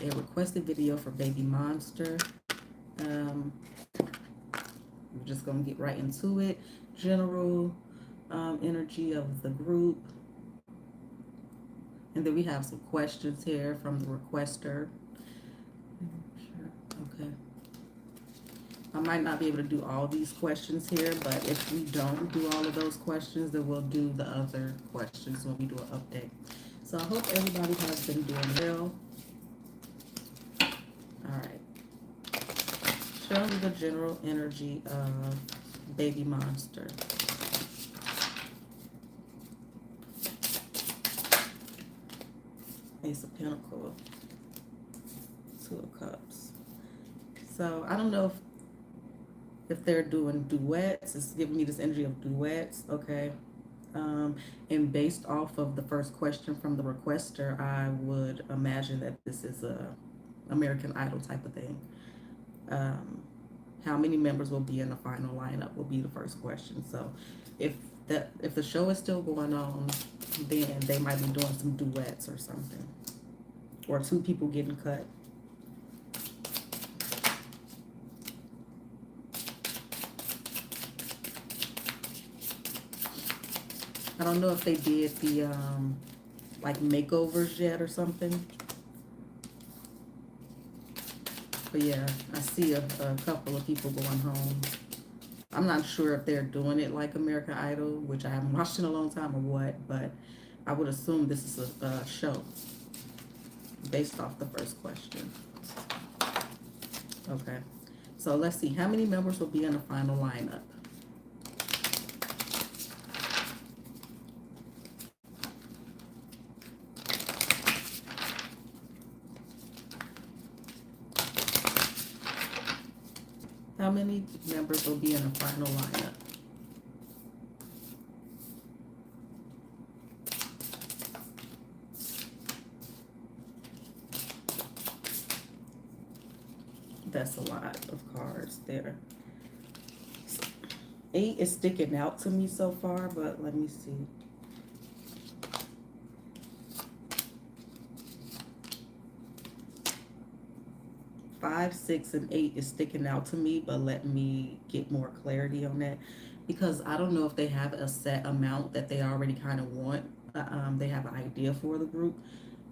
a requested video for Baby Monster. We're just going to get right into it. General energy of the group. And then we have some questions here from the requester. Okay. I might not be able to do all these questions here, but if we don't do all of those questions, then we'll do the other questions when we do an update. So I hope everybody has been doing well. All right. Show me the general energy of Baby Monster. Ace of Pentacles. Two of Cups. So I don't know if they're doing duets. It's giving me this energy of duets, okay? And based off of the first question from the requester, I would imagine that this is a American Idol type of thing. How many members will be in the final lineup will be the first question. So if the show is still going on, then they might be doing some duets or something, or two people getting cut. I don't know if they did the like makeovers yet or something. But yeah, I see a couple of people going home. I'm not sure if they're doing it like American Idol, which I haven't watched in a long time, or what, but I would assume this is a show based off the first question. Okay, so let's see. How many members will be in the final lineup? How many members will be in the final lineup? That's a lot of cards there. 8 is sticking out to me so far, but let me see. 5, 6, and 8 is sticking out to me, but let me get more clarity on that, because I don't know if they have a set amount that they already kind of want. They have an idea for the group,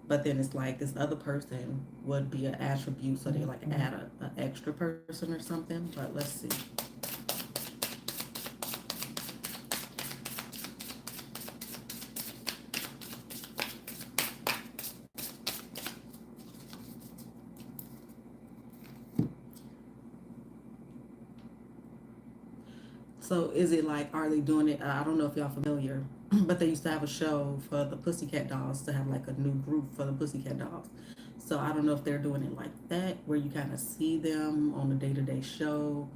but then it's like this other person would be an attribute, so they like add an extra person or something. But let's see. So is it like, are they doing it? I don't know if y'all familiar, but they used to have a show for the Pussycat Dolls to have like a new group for the Pussycat Dolls. So I don't know if they're doing it like that, where you kind of see them on a day-to-day show,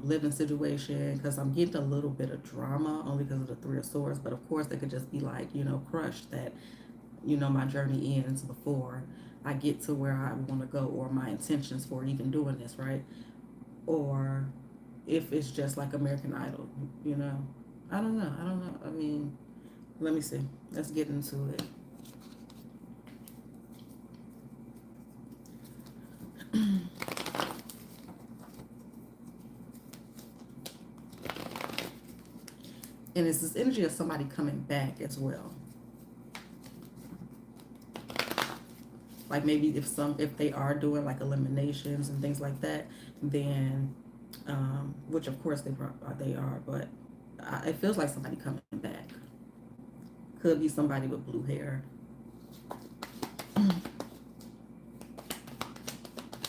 living situation, because I'm getting a little bit of drama only because of the Three of Swords. But of course, they could just be like, crushed that, my journey ends before I get to where I want to go, or my intentions for even doing this, right? Or if it's just like American Idol, I don't know. I mean, let me see. Let's get into it. And it's this energy of somebody coming back as well. Like maybe if they are doing like eliminations and things like that, then which of course they are, but it feels like somebody coming back. Could be somebody with blue hair.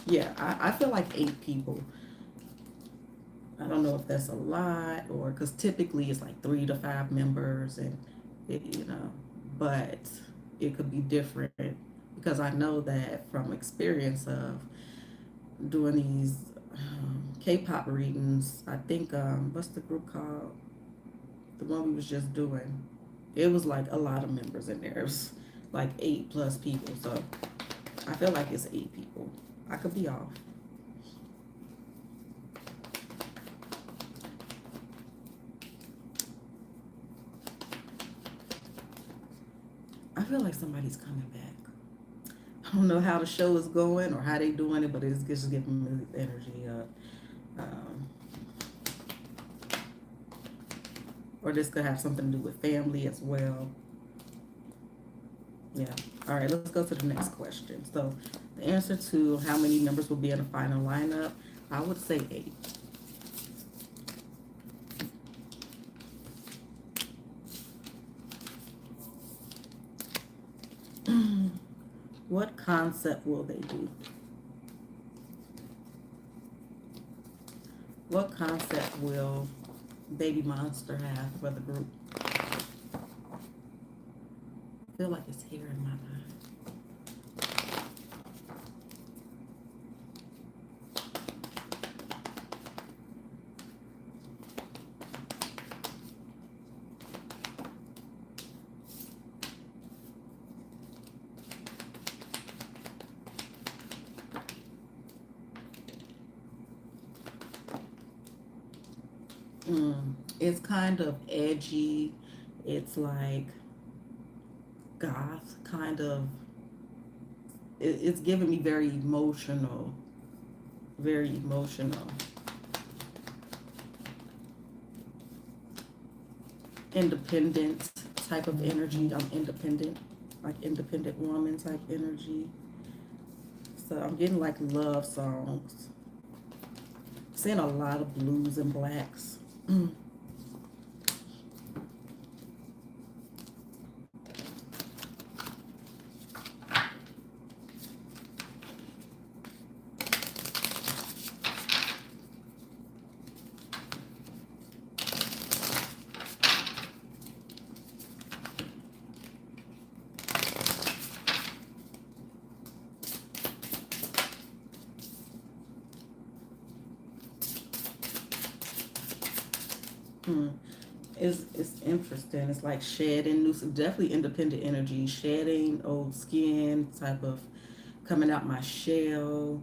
Yeah, I feel like 8 people. I don't know if that's a lot, or because typically it's like 3 to 5 members, and but it could be different, because I know that from experience of doing these K-pop readings. I think what's the group called? The one we was just doing. It was like a lot of members in there. It was like 8 plus people. So I feel like it's 8 people. I could be off. I feel like somebody's coming back. I don't know how the show is going or how they doing it, but it's just giving me this energy of, um, or this could have something to do with family as well. Yeah. All right, let's go to the next question. So the answer to how many members will be in the final lineup, I would say 8. What concept will they do? What concept will Baby Monster have for the group? I feel like it's here in my mind. It's kind of edgy. It's like goth, kind of. It's giving me very emotional, very emotional. Independent type of energy. I'm independent, like independent woman type energy. So I'm getting like love songs. Seeing a lot of blues and blacks. It's interesting. It's like shedding new, definitely independent energy, shedding old skin, type of coming out my shell,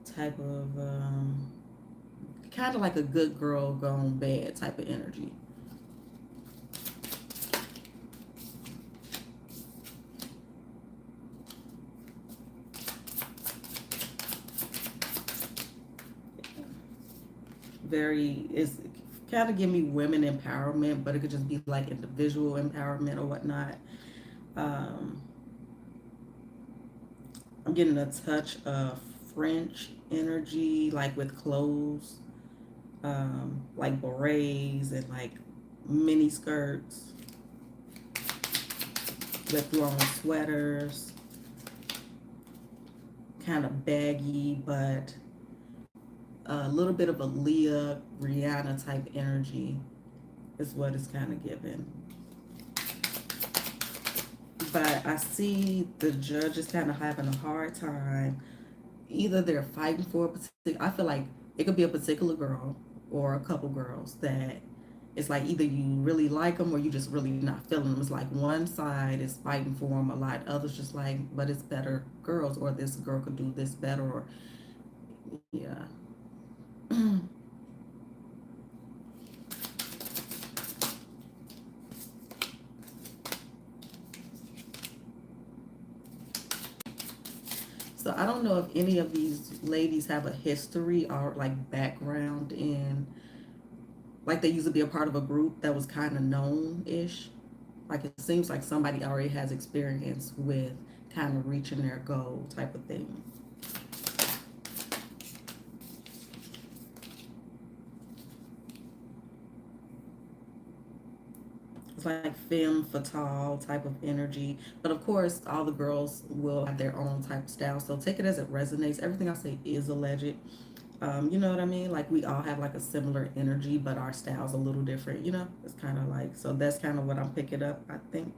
type of kind of like a good girl gone bad type of energy. Very is kind of give me women empowerment, but it could just be like individual empowerment or whatnot. Um, I'm getting a touch of French energy, like with clothes, like berets and like mini skirts with long sweaters, kind of baggy, but a little bit of a Leah, Rihanna type energy is what it's kind of given. But I see the judges kind of having a hard time. Either they're fighting for a particular, I feel like it could be a particular girl or a couple girls that it's like either you really like them or you just really not feeling them. It's like one side is fighting for them a lot, others just like, but it's better girls, or this girl could do this better, or yeah. So I don't know if any of these ladies have a history or like background in, like they used to be a part of a group that was kind of known-ish. Like it seems like somebody already has experience with kind of reaching their goal type of thing. It's like femme fatale type of energy. But of course, all the girls will have their own type of style. So take it as it resonates. Everything I say is alleged. You know what I mean? Like we all have like a similar energy, but our style's a little different. It's kind of like, so that's kind of what I'm picking up, I think.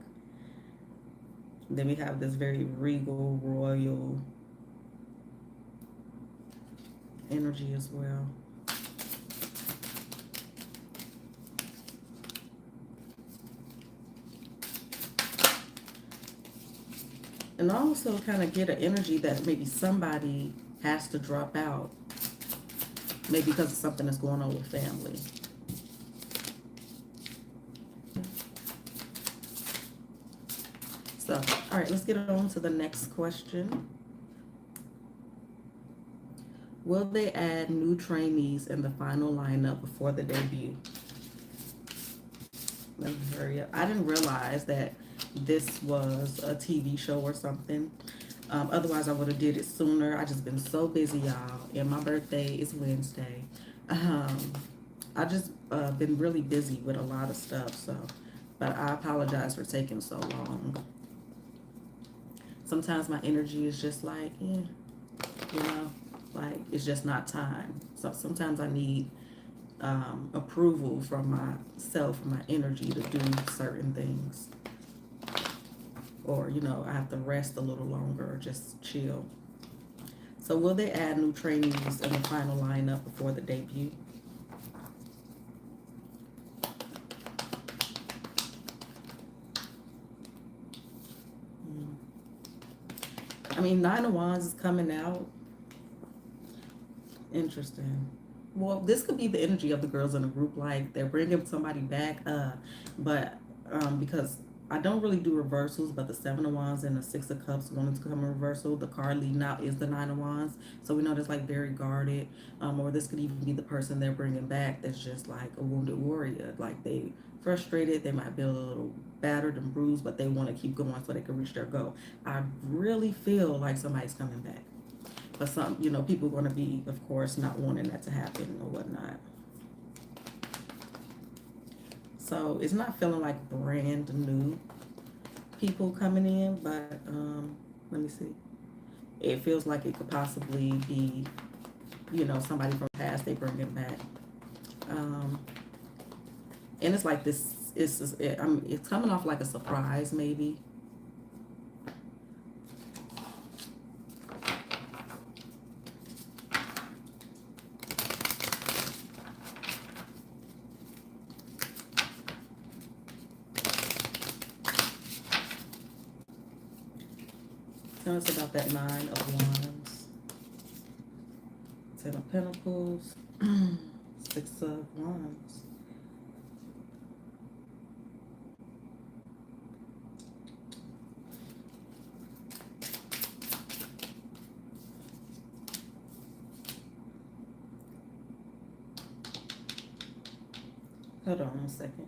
Then we have this very regal, royal energy as well. And also kind of get an energy that maybe somebody has to drop out, maybe because of something that's going on with family. So, all right, let's get on to the next question. Will they add new trainees in the final lineup before the debut? Let me hurry up. I didn't realize that this was a TV show or something. Otherwise, I would have did it sooner. I just been so busy, y'all. And my birthday is Wednesday. Um, I just been really busy with a lot of stuff. So, but I apologize for taking so long. Sometimes my energy is just like, you know, like it's just not time. So sometimes I need approval from myself, from my energy to do certain things. Or, you know, I have to rest a little longer or just chill. So will they add new trainees in the final lineup before the debut? I mean, Nine of Wands is coming out. Interesting. Well, this could be the energy of the girls in the group, like they're bringing somebody back. But because I don't really do reversals, but the Seven of Wands and the Six of Cups wanted to come in reversal. The card leading out is the Nine of Wands, so we know that's like very guarded. Or this could even be the person they're bringing back that's just like a wounded warrior, like they frustrated, they might be a little battered and bruised, but they want to keep going so they can reach their goal. I really feel like somebody's coming back. But some, you know, people are going to be, of course, not wanting that to happen or whatnot. So it's not feeling like brand new people coming in, but let me see. It feels like it could possibly be, you know, somebody from the past they bring it back. And it's like this. It's coming off like a surprise, maybe. Tell us about that Nine of Wands, Ten of Pentacles, Six of Wands. Hold on a second.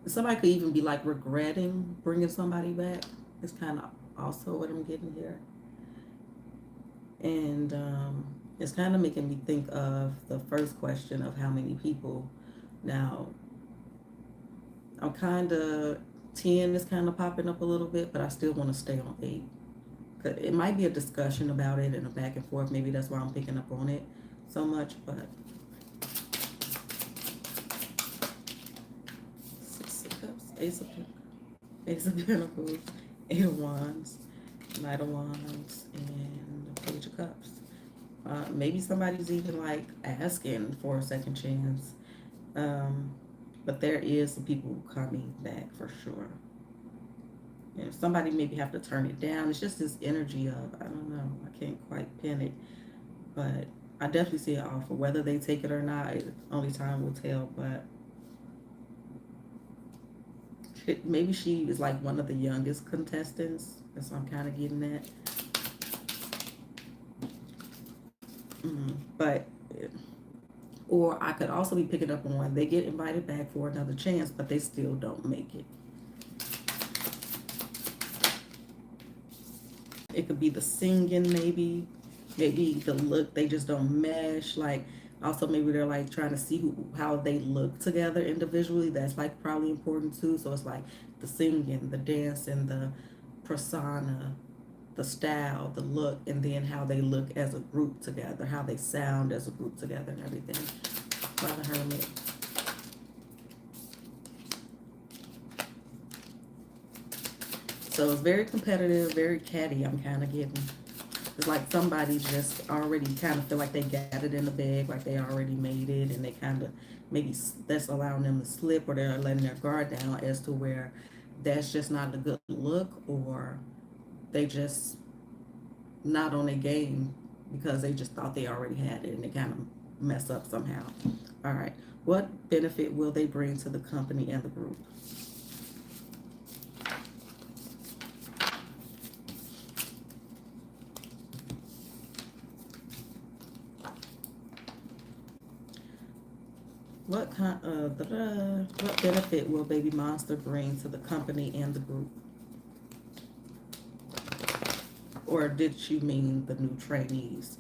Somebody could even be like regretting bringing somebody back. It's kind of also what I'm getting here. And it's kind of making me think of the first question of how many people. Now, I'm kind of, 10 is kind of popping up a little bit, but I still want to stay on 8. It might be a discussion about it and a back and forth. Maybe that's why I'm picking up on it so much, but Six of Cups, Ace of Pentacles, Eight of Wands, Knight of Wands, and Page of Cups. Maybe somebody's even like asking for a second chance. But there is some people coming back for sure. And somebody maybe have to turn it down. It's just this energy of, I don't know, I can't quite pin it. But I definitely see an offer. Whether they take it or not, only time will tell. But maybe she is like one of the youngest contestants. That's what I'm kind of getting at. But, or I could also be picking up on they get invited back for another chance, but they still don't make it. It could be the singing, maybe the look, they just don't mesh. Like, also maybe they're like trying to see how they look together individually. That's like probably important too. So it's like the singing, the dancing, the persona, the style, the look, and then how they look as a group together, how they sound as a group together and everything. By the Hermit. So it's very competitive, very catty, I'm kind of getting. It's like somebody just already kind of feel like they got it in the bag, like they already made it, and they kind of, maybe that's allowing them to slip, or they're letting their guard down as to where that's just not a good look, or they just not on their game because they just thought they already had it and they kind of mess up somehow. All right. What benefit will they bring to the company and the group? What kind of what benefit will Baby Monster bring to the company and the group? Or did she mean the new trainees?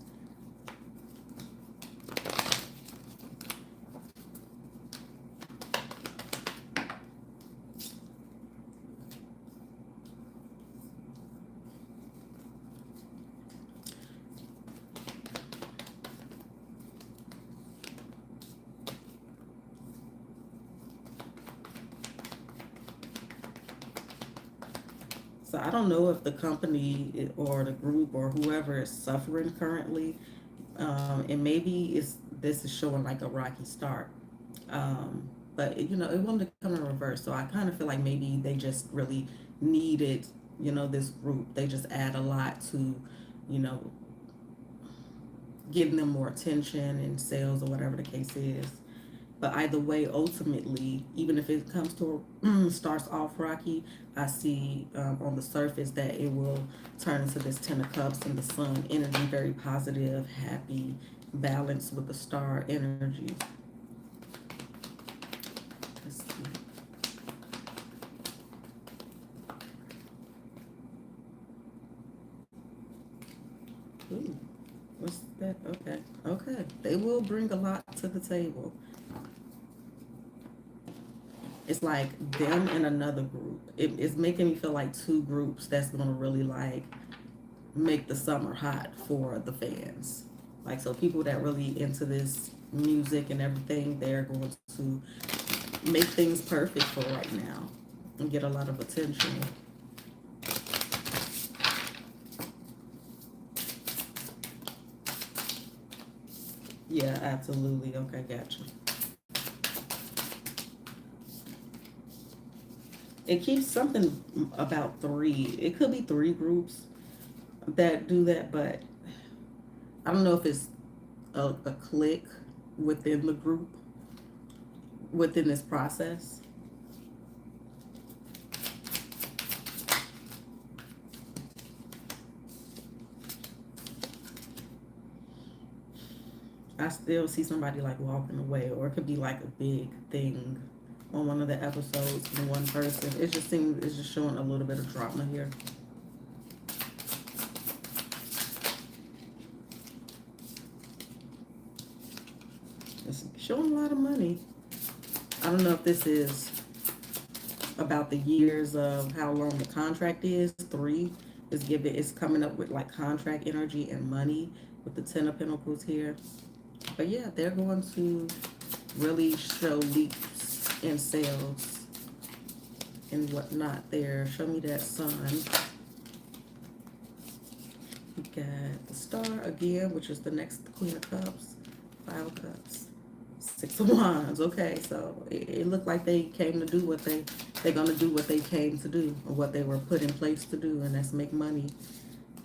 So I don't know if the company or the group or whoever is suffering currently, and maybe this is showing like a rocky start. But it wanted to come in reverse. So I kind of feel like maybe they just really needed, this group. They just add a lot to, you know, getting them more attention and sales or whatever the case is. But either way, ultimately, even if it comes to starts off rocky, I see on the surface that it will turn into this Ten of Cups and the Sun energy, very positive, happy, balanced with the star energy. Let's see. Ooh, what's that? Okay, okay. They will bring a lot to the table. It's like them and another group. It's making me feel like two groups that's gonna really like make the summer hot for the fans. Like, so people that really into this music and everything, they're going to make things perfect for right now and get a lot of attention. Yeah, absolutely. Okay, gotcha. It keeps something about three. It could be three groups that do that, but I don't know if it's a clique within the group within this process. I still see somebody like walking away, or it could be like a big thing on one of the episodes from one person. It just seems it's just showing a little bit of drama here. It's showing a lot of money. I don't know if this is about the years of how long the contract is. Three is giving it's coming up with like contract energy and money with the Ten of Pentacles here. But yeah, they're going to really show leaps in sales and whatnot there. Show me that sun. We got the star again, which is the next Queen of Cups, Five of Cups, Six of Wands. Okay, so it looked like they came to do what they're gonna do what they came to do, or what they were put in place to do, and that's make money,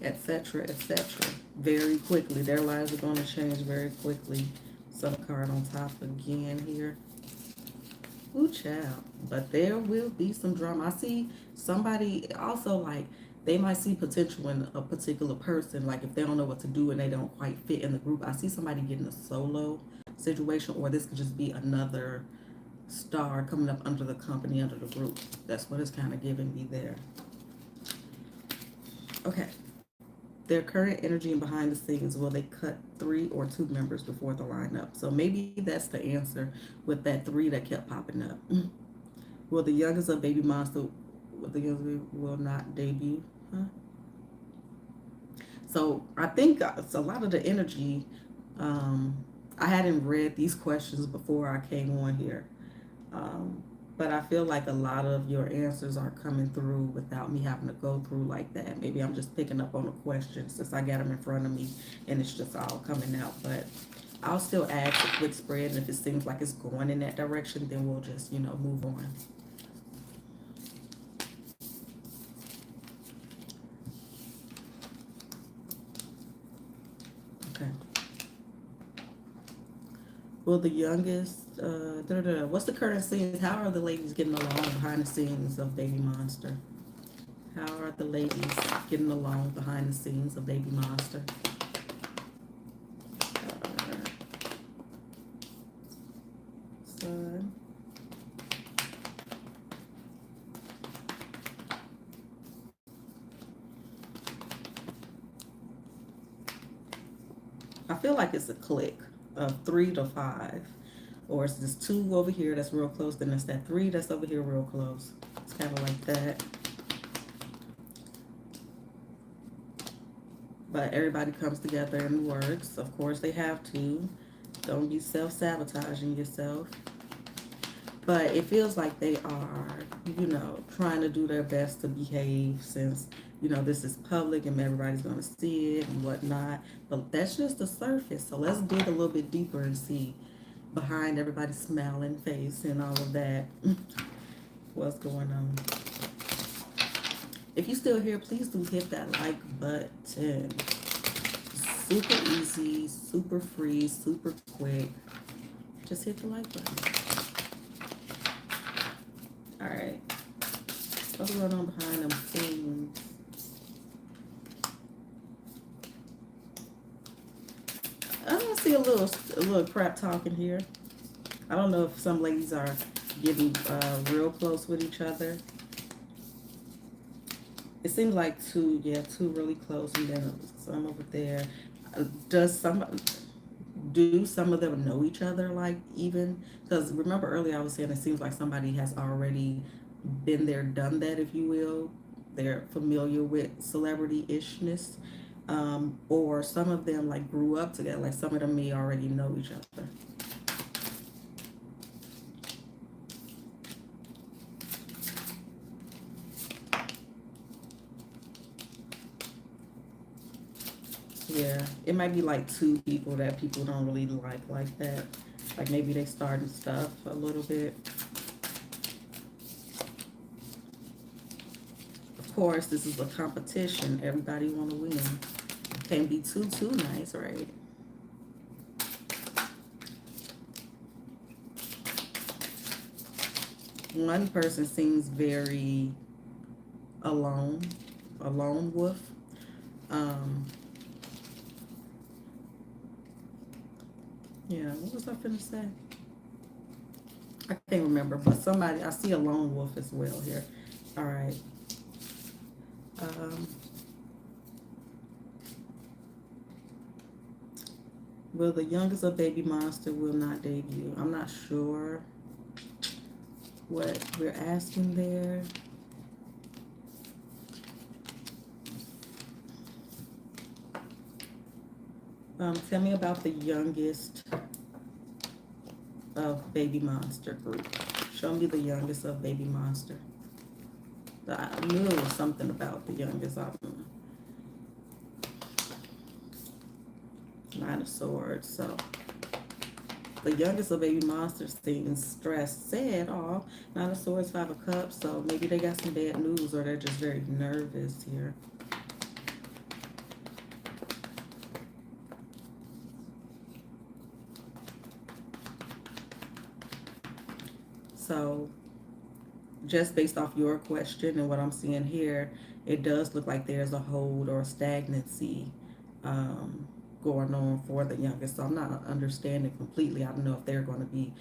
etc., etc. Very quickly. Their lives are going to change very quickly. Sun card on top again here. Ooh, child. But there will be some drama. I see somebody also like they might see potential in a particular person. Like if they don't know what to do and they don't quite fit in the group. I see somebody getting a solo situation, or this could just be another star coming up under the company, under the group. That's what it's kind of giving me there. Okay. Their current energy and behind the scenes, will they cut three or two members before the lineup? So maybe that's the answer with that three that kept popping up. Will the youngest of Baby Monster, will the youngest will not debut? Huh? So I think it's a lot of the energy. I hadn't read these questions before I came on here. Um, but I feel like a lot of your answers are coming through without me having to go through like that. Maybe I'm just picking up on the questions since I got them in front of me and it's just all coming out. But I'll still add a quick spread, and if it seems like it's going in that direction, then we'll just, move on. Okay. Well, the youngest, what's the current scenes? How are the ladies getting along behind the scenes of Baby Monster? How are the ladies getting along behind the scenes of Baby Monster? I feel like it's a click of 3 to 5. Or it's this 2 over here that's real close, then it's that 3 that's over here real close. It's kind of like that. But everybody comes together and works. Of course, they have to. Don't be self-sabotaging yourself. But it feels like they are, trying to do their best to behave since, this is public and everybody's going to see it and whatnot. But that's just the surface. So let's dig a little bit deeper and see behind everybody's smiling face and all of that what's going on. If you're still here, please do hit that like button. Super easy, super free, super quick. Just hit the like button. All right. What's going on behind them scenes? I don't see a little crap talking here. I don't know if some ladies are getting real close with each other. It seems like two really close, and then some over there. Do some of them know each other, like, even? Because remember earlier I was saying it seems like somebody has already been there, done that, if you will. They're familiar with celebrity-ishness. Or some of them, like, grew up together. Like, some of them may already know each other. Yeah, it might be like two people that people don't really like that. Like maybe they starting stuff a little bit. Of course, this is a competition. Everybody want to win. Can't be too nice, right? One person seems very alone, a lone wolf. Yeah, what was I finna say? I can't remember, but I see a lone wolf as well here. All right. Will the youngest of Baby Monster will not debut? I'm not sure what we're asking there. Tell me about the youngest of Baby Monster group. Show me the youngest of Baby Monster. I knew it was something about the youngest. I don't know. 9 of Swords. So the youngest of Baby Monster seems stressed, sad. Oh, 9 of Swords, 5 of Cups. So maybe they got some bad news, or they're just very nervous here. So just based off your question and what I'm seeing here, it does look like there's a hold or a stagnancy going on for the youngest. So I'm not understanding completely. I don't know if they're going to be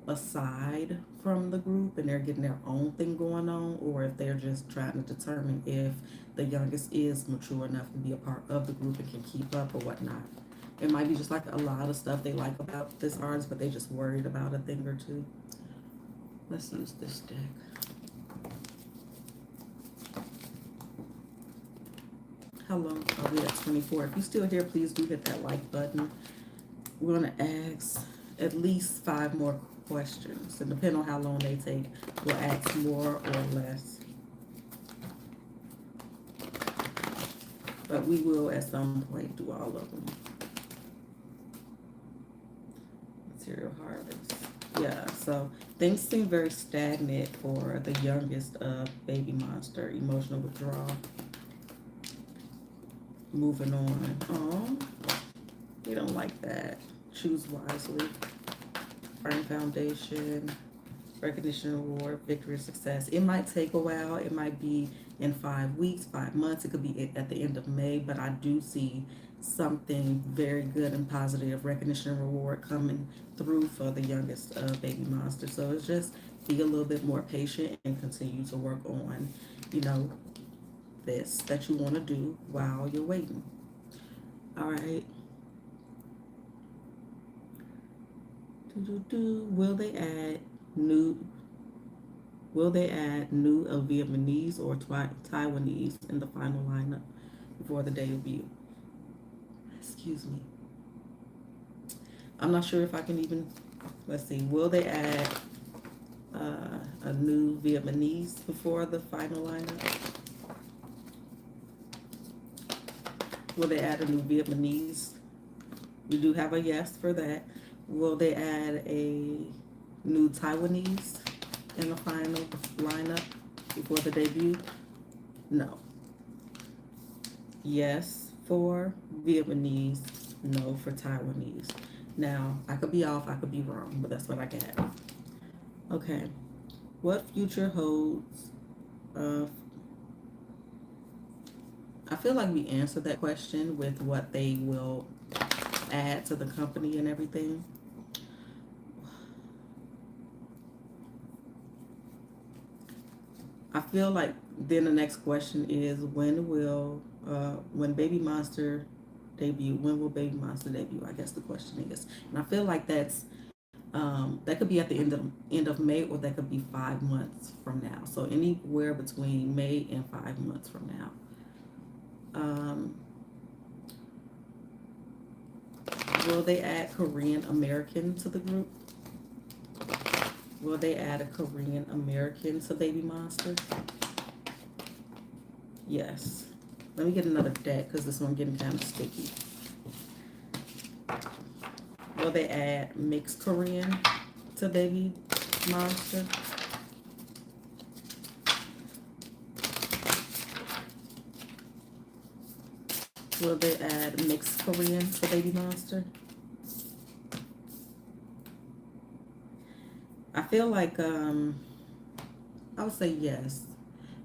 aside from the group and they're getting their own thing going on, or if they're just trying to determine if the youngest is mature enough to be a part of the group and can keep up or whatnot. It might be just like a lot of stuff they like about this artist, but they just worried about a thing or two. Let's use this deck. How long are we at? 24. If you're still here, please do hit that like button. We're going to ask at least 5 more questions. And depending on how long they take, we'll ask more or less. But we will at some point do all of them. Material harvest. Yeah, so things seem very stagnant for the youngest of Baby Monster. Emotional withdrawal. Moving on. Oh, we don't like that. Choose wisely. Firm foundation. Recognition, reward, victory, success. It might take a while. It might be in 5 weeks, 5 months. It could be at the end of May, but I do see something very good and positive, recognition and reward, coming through for the youngest Baby Monster. So it's just be a little bit more patient and continue to work on, this that you want to do while you're waiting. All right. Will they add new? Will they add new Vietnamese or Taiwanese in the final lineup before the debut? Excuse me. I'm not sure if I can even. Let's see. Will they add a new Vietnamese before the final lineup? Will they add a new Vietnamese? We do have a yes for that. Will they add a new Taiwanese in the final lineup before the debut? No. Yes for Vietnamese, no for Taiwanese. Now, I could be off, I could be wrong, but that's what I got. Okay. What future holds? I feel like we answered that question with what they will add to the company and everything. I feel like then the next question is when Baby Monster debut, when will Baby Monster debut? I guess the question is. And I feel like that could be at the end of May, or that could be 5 months from now. So anywhere between May and 5 months from now. Will they add Korean American to the group? Will they add a Korean American to Baby Monster? Yes. Let me get another deck because this one's getting kind of sticky. Will they add mixed Korean to Baby Monster? Will they add mixed Korean to Baby Monster? I feel like I would say yes,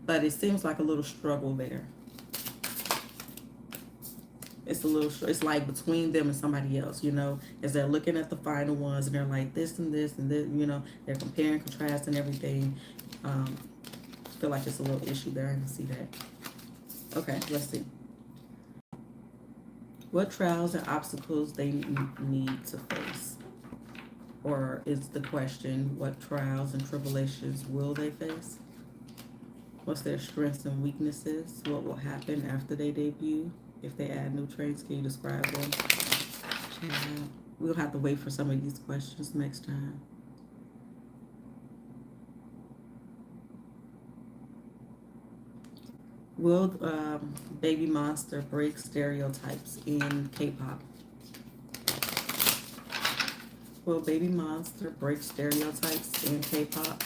but it seems like a little struggle there. It's like between them and somebody else, as they're looking at the final ones and they're like this and this and this, they're comparing, contrasting everything. I feel like it's a little issue there. I can see that. Okay, let's see. What trials and obstacles they need to face? Or is the question, what trials and tribulations will they face? What's their strengths and weaknesses? What will happen after they debut? If they add new traits, can you describe them? We'll have to wait for some of these questions next time. Will Baby Monster break stereotypes in K-pop? Will Baby Monster break stereotypes in K-pop?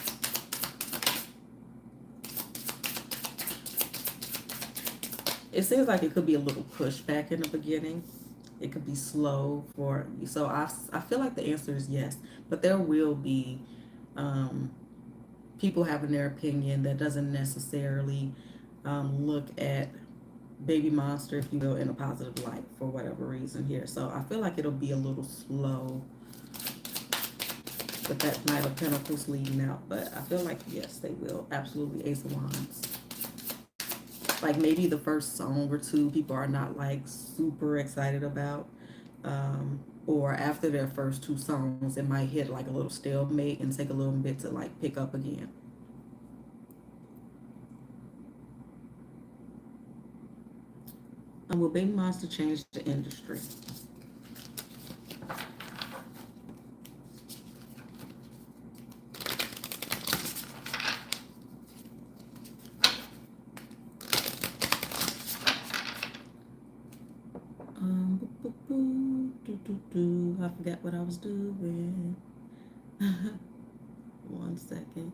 It seems like it could be a little pushback in the beginning. It could be slow so I feel like the answer is yes, but there will be people having their opinion that doesn't necessarily look at Baby Monster, if you will, in a positive light for whatever reason here. So I feel like it'll be a little slow with that Knight of Pentacles leading out, but I feel like yes, they will. Absolutely. Ace of Wands. Like maybe the first song or two people are not like super excited about, or after their first two songs it might hit like a little stalemate and take a little bit to like pick up again. Will Baby Monster change the industry? I forgot what I was doing. 1 second.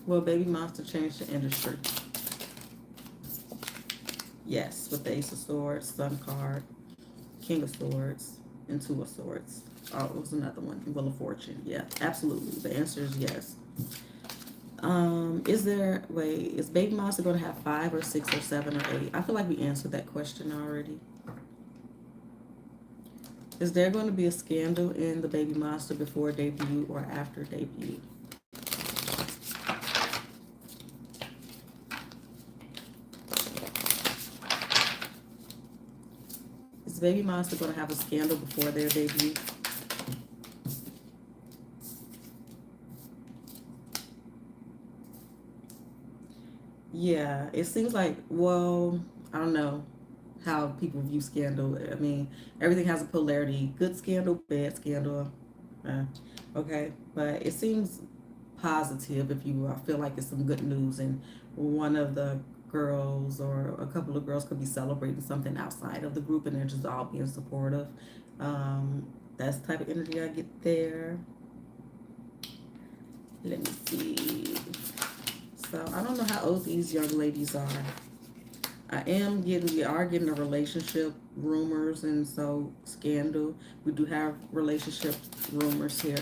Will Baby Monster change the industry? Yes, with the Ace of Swords, Sun card, King of Swords, and Two of Swords. Oh, it was another one. Wheel of Fortune. Yeah, absolutely. The answer is yes. Is Baby Monster going to have 5 or 6 or 7 or 8? I feel like we answered that question already. Is there going to be a scandal in the Baby Monster before debut or after debut? Baby Monster going to have a scandal before their debut? Yeah, it seems like, well, I don't know how people view scandal. I mean, everything has a polarity. Good scandal, bad scandal. Uh, okay, but it seems positive if you will. I feel like it's some good news, and one of the girls or a couple of girls could be celebrating something outside of the group, and they're just all being supportive. Um, that's the type of energy I get there. Let me see. So I don't know how old these young ladies are. We are getting a relationship rumors, and so scandal. We do have relationship rumors here.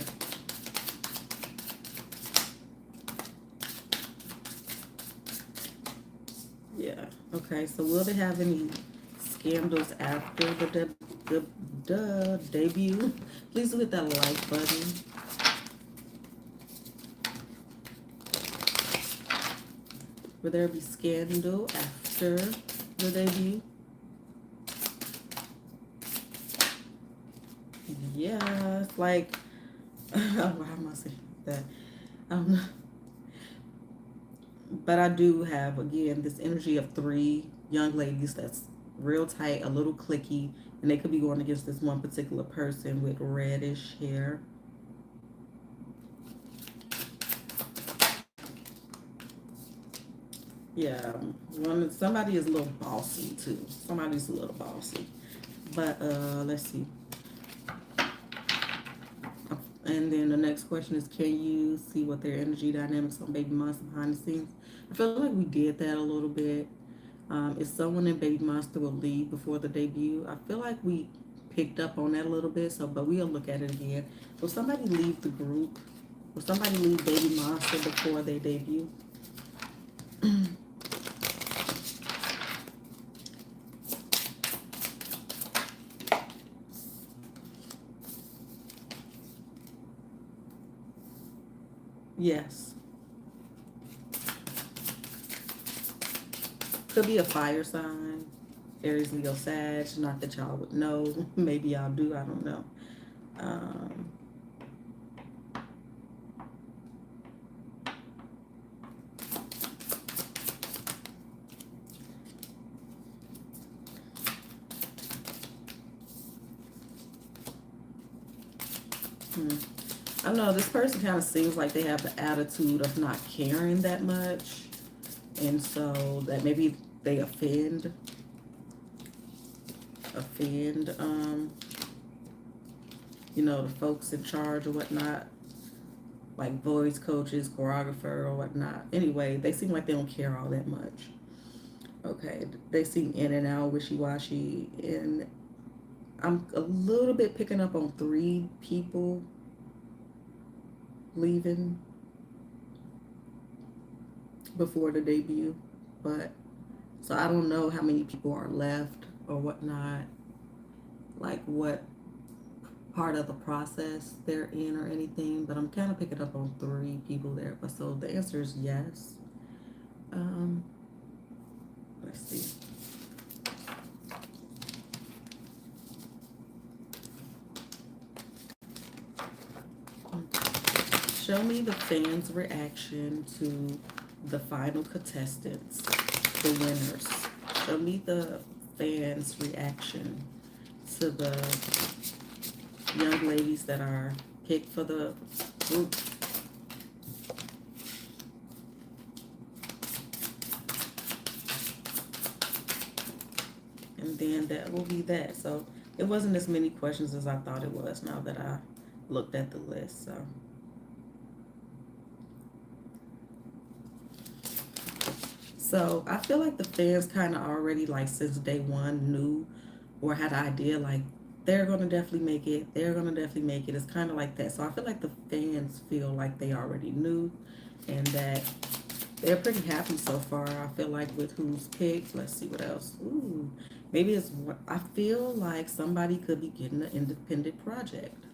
Yeah. Okay. So will they have any scandals after the debut? Please hit that like button. Will there be scandal after the debut? Yeah, it's like, how am I saying that? Um, but I do have, again, this energy of three young ladies that's real tight, a little clicky, and they could be going against this one particular person with reddish hair. Yeah, somebody is a little bossy too. Somebody's a little bossy. But let's see. And then the next question is, can you see what their energy dynamics on Baby Monster behind the scenes? I feel like we did that a little bit. If someone in Baby Monster will leave before the debut, I feel like we picked up on that a little bit. So, but we'll look at it again. Will somebody leave the group? Will somebody leave Baby Monster before they debut? Yes. Could be a fire sign. Aries, Leo, Sag. Not that y'all would know. Maybe y'all do. I don't know. Um, hmm. I don't know. This person kind of seems like they have the attitude of not caring that much. And so that maybe they offend, the folks in charge or whatnot, like voice coaches, choreographer or whatnot. Anyway, they seem like they don't care all that much. Okay, they seem in and out, wishy-washy, and I'm a little bit picking up on three people leaving before the debut, but so I don't know how many people are left or whatnot, like what part of the process they're in or anything, but I'm kind of picking up on three people there. But so the answer is yes. Um, let's see. Show me the fans' reaction to the final contestants, the winners. Show me the fans' reaction to the young ladies that are picked for the group. And then that will be that. So it wasn't as many questions as I thought it was now that I looked at the list. So I feel like the fans kind of already, like, since day one knew or had an idea, like, they're going to definitely make it. They're going to definitely make it. It's kind of like that. So I feel like the fans feel like they already knew and that they're pretty happy so far. I feel like with who's picked. Let's see what else. Ooh, maybe I feel like somebody could be getting an independent project.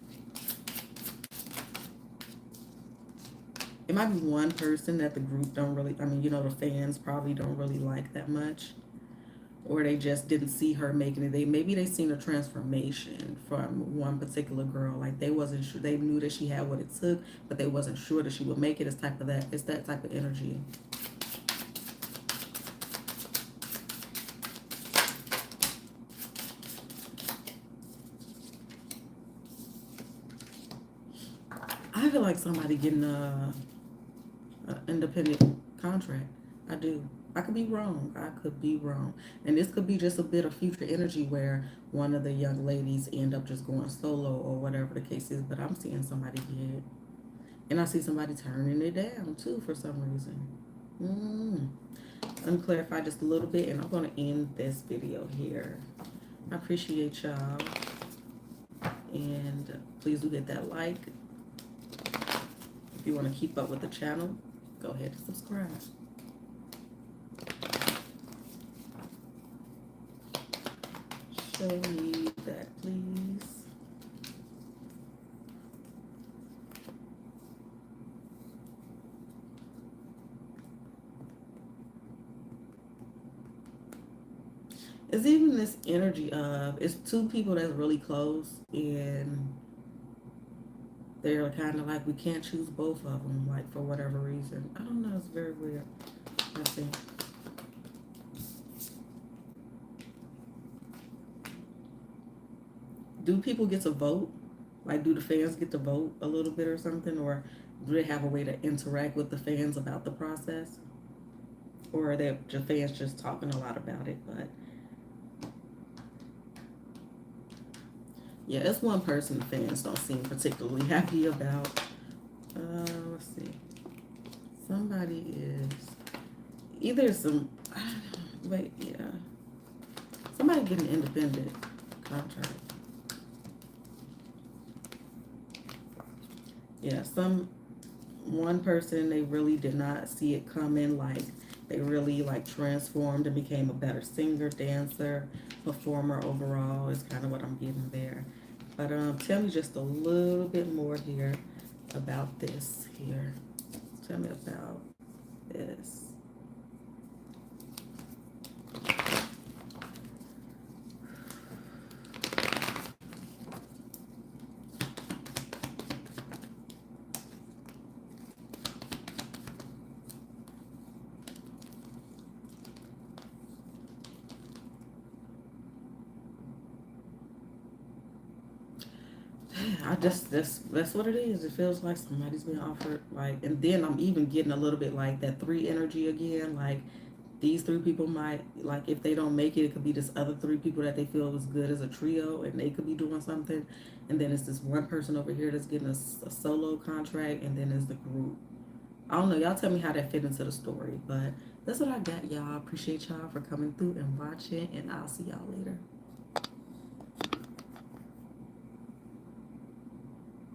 It might be one person that the group don't really, the fans probably don't really like that much. or they just didn't see her making it. Maybe they seen a transformation from one particular girl. Like they wasn't sure, they knew that she had what it took, but they wasn't sure that she would make it. It's that type of energy. I feel like somebody getting a independent contract. I do. I could be wrong. I could be wrong. And this could be just a bit of future energy where one of the young ladies end up just going solo or whatever the case is. But I'm seeing somebody get, and I see somebody turning it down too for some reason. Mm. Let me clarify just a little bit, and I'm going to end this video here. I appreciate y'all. And please do hit that like. If you want to keep up with the channel, go ahead and subscribe. Show me that, please. It's even this energy of, it's two people that's really close, and they're kind of like, we can't choose both of them, like for whatever reason. I don't know, it's very weird. Let's see. Do people get to vote? Like, do the fans get to vote a little bit or something? Or do they have a way to interact with the fans about the process? Or are the fans just talking a lot about it? But yeah, it's one person the fans don't seem particularly happy about. Let's see. Somebody is either some, wait, yeah. Somebody getting an independent contract. Yeah, one person, they really did not see it coming. Like they really like transformed and became a better singer, dancer, performer overall is kind of what I'm getting there. But tell me just a little bit more here about this here. Tell me about this. That's what it is. It feels like somebody's being offered, like, and then I'm even getting a little bit like that three energy again. Like these three people might, like, if they don't make it, it could be this other three people that they feel is good as a trio, and they could be doing something. And then it's this one person over here that's getting a solo contract, and then there's the group. I don't know. Y'all tell me how that fit into the story, but that's what I got, y'all. Appreciate y'all for coming through and watching, and I'll see y'all later.